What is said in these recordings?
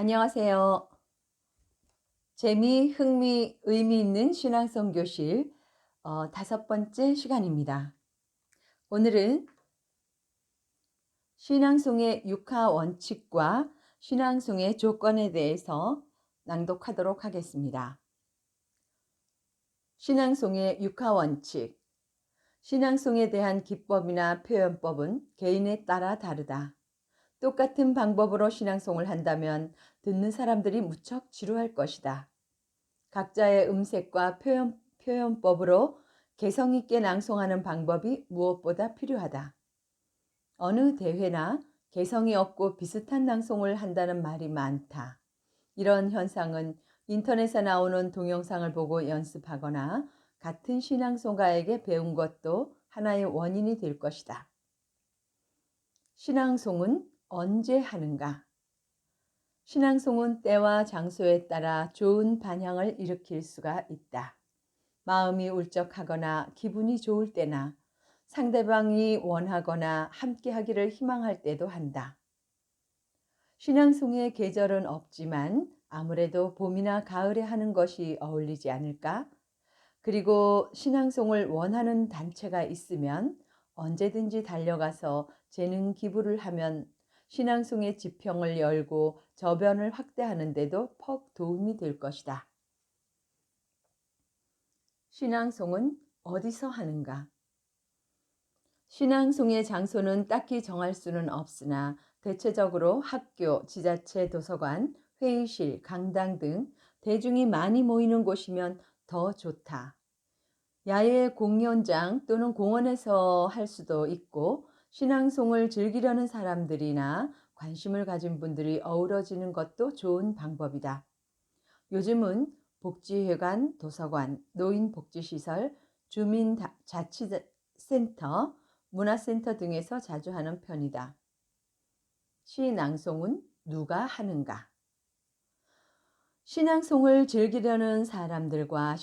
안녕하세요. 재미, 흥미, 의미 있는 신앙송 교실 5번째 시간입니다. 오늘은 신앙송의 육하 원칙과 신앙송의 조건에 대해서 낭독하도록 하겠습니다. 신앙송의 육하 원칙. 신앙송에 대한 기법이나 표현법은 개인에 따라 다르다. 똑같은 방법으로 신앙송을 한다면 듣는 사람들이 무척 지루할 것이다. 각자의 음색과 표현법으로 개성 있게 낭송하는 방법이 무엇보다 필요하다. 어느 대회나 개성이 없고 비슷한 낭송을 한다는 말이 많다. 이런 현상은 인터넷에 나오는 동영상을 보고 연습하거나 같은 신앙송가에게 배운 것도 하나의 원인이 될 것이다. 신앙송은 언제 하는가? 신앙송은 때와 장소에 따라 좋은 반향을 일으킬 수가 있다. 마음이 울적하거나 기분이 좋을 때나 상대방이 원하거나 함께하기를 희망할 때도 한다. 신앙송의 계절은 없지만 아무래도 봄이나 가을에 하는 것이 어울리지 않을까? 그리고 신앙송을 원하는 단체가 있으면 언제든지 달려가서 재능 기부를 하면 신앙송의 지평을 열고 저변을 확대하는 데도 퍽 도움이 될 것이다. 신앙송은 어디서 하는가? 신앙송의 장소는 딱히 정할 수는 없으나 대체적으로 학교, 지자체, 도서관, 회의실, 강당 등 대중이 많이 모이는 곳이면 더 좋다. 야외 공연장 또는 공원에서 할 수도 있고 신앙송을 즐기려는 사람들이나 관심을 가진 분들이 어우러지는 것도 좋은 방법이다. 요즘은 복지회관, 도서관, 노인복지시설, 주민자치센터, 문화센터 등에서 자주 하는 편이다. 시낭송은 누가 하는가? 신앙송을 즐기려는 사람들과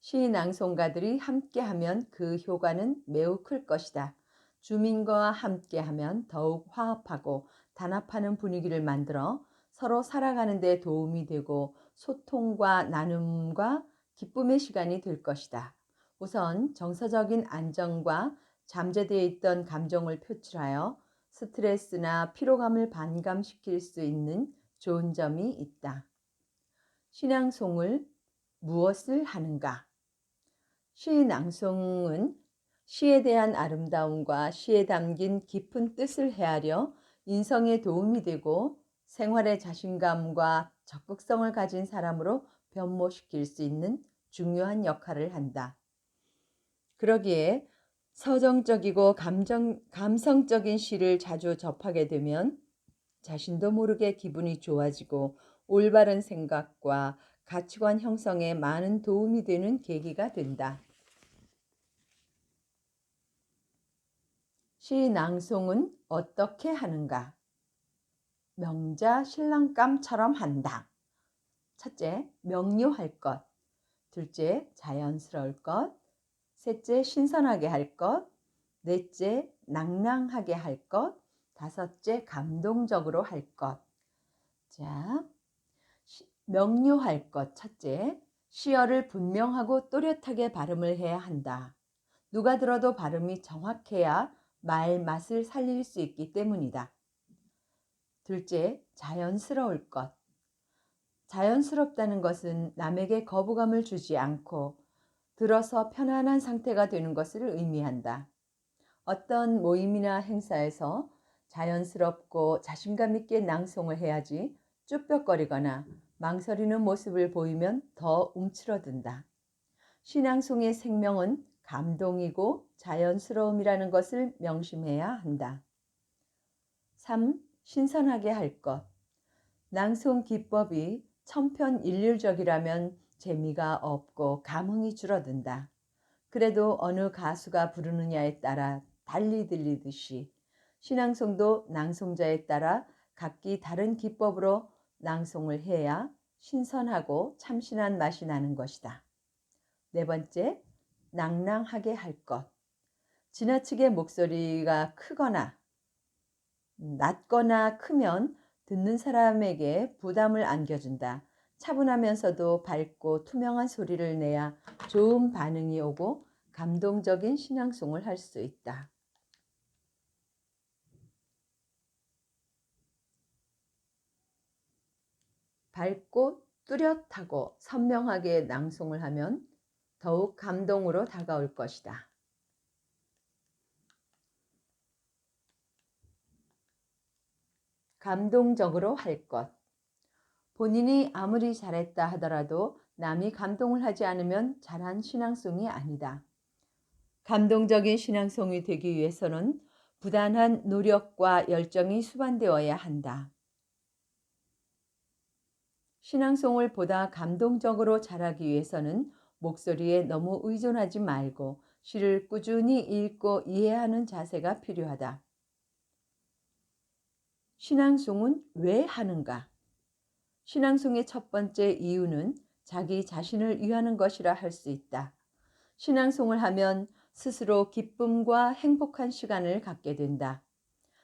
시낭송가들이 함께하면 그 효과는 매우 클 것이다. 주민과 함께하면 더욱 화합하고 단합하는 분위기를 만들어 서로 살아가는 데 도움이 되고 소통과 나눔과 기쁨의 시간이 될 것이다. 우선 정서적인 안정과 잠재되어 있던 감정을 표출하여 스트레스나 피로감을 반감시킬 수 있는 좋은 점이 있다. 신앙송을 무엇을 하는가? 시 낭송은 시에 대한 아름다움과 시에 담긴 깊은 뜻을 헤아려 인성에 도움이 되고 생활의 자신감과 적극성을 가진 사람으로 변모시킬 수 있는 중요한 역할을 한다. 그러기에 서정적이고 감성적인 시를 자주 접하게 되면 자신도 모르게 기분이 좋아지고 올바른 생각과 가치관 형성에 많은 도움이 되는 계기가 된다. 시 낭송은 어떻게 하는가? 명자 신랑감처럼 한다. 첫째, 명료할 것. 둘째, 자연스러울 것. 셋째, 신선하게 할 것. 넷째, 낭낭하게 할 것. 다섯째, 감동적으로 할 것. 자, 명료할 것. 첫째, 시어를 분명하고 또렷하게 발음을 해야 한다. 누가 들어도 발음이 정확해야 말 맛을 살릴 수 있기 때문이다. 둘째, 자연스러울 것. 자연스럽다는 것은 남에게 거부감을 주지 않고 들어서 편안한 상태가 되는 것을 의미한다. 어떤 모임이나 행사에서 자연스럽고 자신감 있게 낭송을 해야지 쭈뼛거리거나 망설이는 모습을 보이면 더 움츠러든다. 신앙송의 생명은 감동이고 자연스러움이라는 것을 명심해야 한다. 3. 신선하게 할 것. 낭송 기법이 천편일률적이라면 재미가 없고 감흥이 줄어든다. 그래도 어느 가수가 부르느냐에 따라 달리 들리듯이 신앙송도 낭송자에 따라 각기 다른 기법으로 낭송을 해야 신선하고 참신한 맛이 나는 것이다. 네 번째, 낭낭하게 할 것. 지나치게 목소리가 크거나 낮거나 크면 듣는 사람에게 부담을 안겨준다. 차분하면서도 밝고 투명한 소리를 내야 좋은 반응이 오고 감동적인 신앙송을 할 수 있다. 밝고 뚜렷하고 선명하게 낭송을 하면 더욱 감동으로 다가올 것이다. 감동적으로 할 것. 본인이 아무리 잘했다 하더라도 남이 감동을 하지 않으면 잘한 신앙송이 아니다. 감동적인 신앙송이 되기 위해서는 부단한 노력과 열정이 수반되어야 한다. 신앙송을 보다 감동적으로 잘하기 위해서는 목소리에 너무 의존하지 말고 시를 꾸준히 읽고 이해하는 자세가 필요하다. 신앙송은 왜 하는가? 신앙송의 첫 번째 이유는 자기 자신을 위하는 것이라 할 수 있다. 신앙송을 하면 스스로 기쁨과 행복한 시간을 갖게 된다.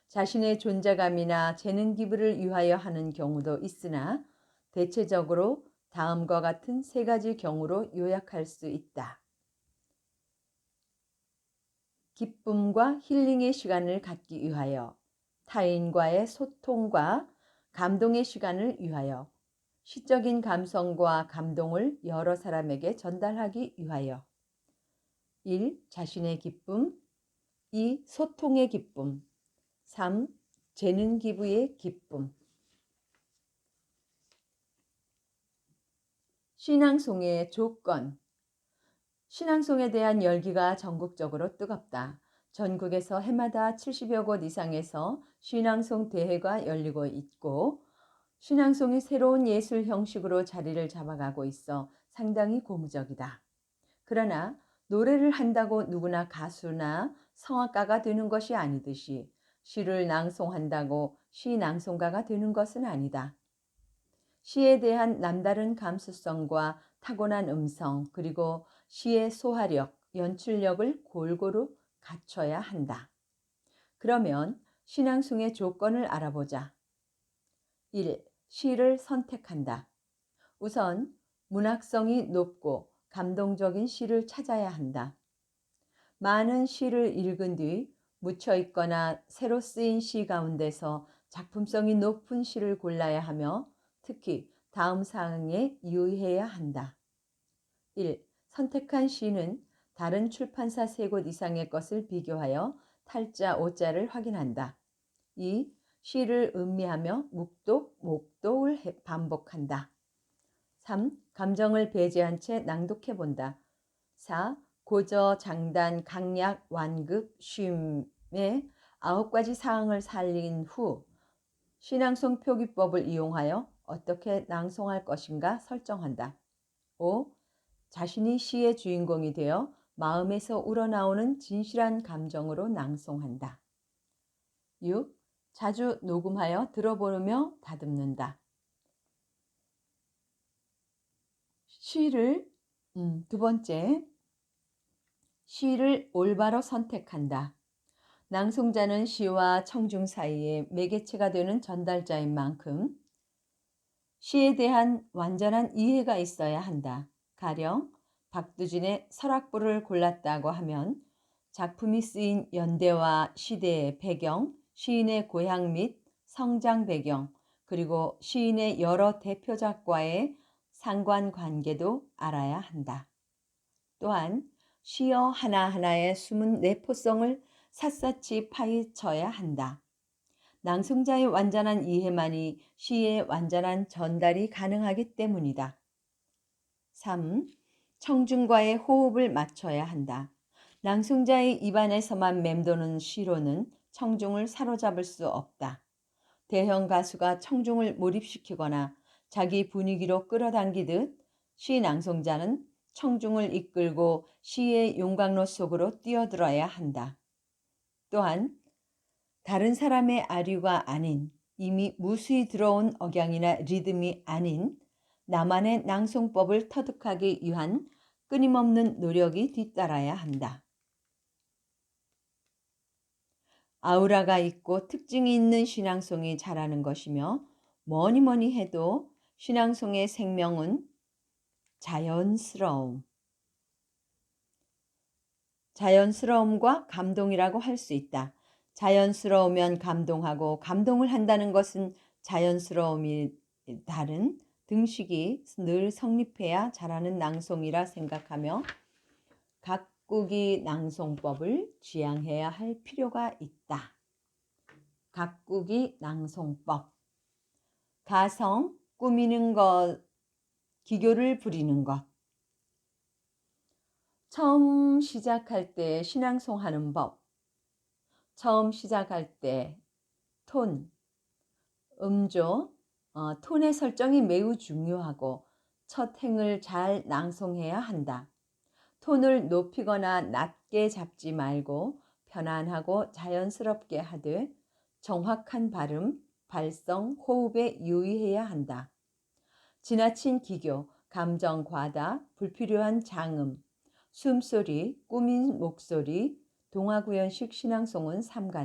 자신의 존재감이나 재능 기부를 위하여 하는 경우도 있으나 대체적으로 다음과 같은 세 가지 경우로 요약할 수 있다. 기쁨과 힐링의 시간을 갖기 위하여, 타인과의 소통과 감동의 시간을 위하여, 시적인 감성과 감동을 여러 사람에게 전달하기 위하여. 1. 자신의 기쁨. 2. 소통의 기쁨. 3. 재능 기부의 기쁨. 신앙송의 조건. 신앙송에 대한 열기가 전국적으로 뜨겁다. 전국에서 해마다 70여 곳 이상에서 신앙송 대회가 열리고 있고 신앙송이 새로운 예술 형식으로 자리를 잡아가고 있어 상당히 고무적이다. 그러나 노래를 한다고 누구나 가수나 성악가가 되는 것이 아니듯이 시를 낭송한다고 시낭송가가 되는 것은 아니다. 시에 대한 남다른 감수성과 타고난 음성 그리고 시의 소화력, 연출력을 골고루 갖춰야 한다. 그러면 신앙송의 조건을 알아보자. 1. 시를 선택한다. 우선 문학성이 높고 감동적인 시를 찾아야 한다. 많은 시를 읽은 뒤 묻혀 있거나 새로 쓰인 시 가운데서 작품성이 높은 시를 골라야 하며 특히 다음 사항에 유의해야 한다. 1. 선택한 시는 다른 출판사 3곳 이상의 것을 비교하여 탈자, 오자를 확인한다. 2. 시를 음미하며 묵독, 목독을 반복한다. 3. 감정을 배제한 채 낭독해 본다. 4. 고저, 장단, 강약, 완급, 쉼의 9가지 사항을 살린 후 신앙송 표기법을 이용하여 어떻게 낭송할 것인가 설정한다. 5. 자신이 시의 주인공이 되어 마음에서 우러나오는 진실한 감정으로 낭송한다. 6. 자주 녹음하여 들어보며 다듬는다. 시를 두 번째, 시를 올바로 선택한다. 낭송자는 시와 청중 사이에 매개체가 되는 전달자인 만큼 시에 대한 완전한 이해가 있어야 한다. 가령 박두진의 설악부를 골랐다고 하면 작품이 쓰인 연대와 시대의 배경, 시인의 고향 및 성장 배경, 그리고 시인의 여러 대표작과의 상관관계도 알아야 한다. 또한 시어 하나하나의 숨은 내포성을 샅샅이 파헤쳐야 한다. 낭송자의 완전한 이해만이 시의 완전한 전달이 가능하기 때문이다. 3. 청중과의 호흡을 맞춰야 한다. 낭송자의 입안에서만 맴도는 시로는 청중을 사로잡을 수 없다. 대형 가수가 청중을 몰입시키거나 자기 분위기로 끌어당기듯 시 낭송자는 청중을 이끌고 시의 용광로 속으로 뛰어들어야 한다. 또한 다른 사람의 아류가 아닌 이미 무수히 들어온 억양이나 리듬이 아닌 나만의 낭송법을 터득하기 위한 끊임없는 노력이 뒤따라야 한다. 아우라가 있고 특징이 있는 신앙송이 자라는 것이며 뭐니 해도 신앙송의 생명은 자연스러움. 자연스러움과 감동이라고 할 수 있다. 자연스러우면 감동하고 감동을 한다는 것은 자연스러움이 다른 등식이 늘 성립해야 잘하는 낭송이라 생각하며 각국이 낭송법을 지향해야 할 필요가 있다. 각국이 낭송법. 가성, 꾸미는 것, 기교를 부리는 것. 처음 시작할 때 신앙송 하는 법. 처음 시작할 때 톤, 음조, 톤의 설정이 매우 중요하고 첫 행을 잘 낭송해야 한다. 톤을 높이거나 낮게 잡지 말고 편안하고 자연스럽게 하되 정확한 발음, 발성, 호흡에 유의해야 한다. 지나친 기교, 감정 과다, 불필요한 장음, 숨소리, 꾸민 목소리, 동화구연식 신앙송은 삼가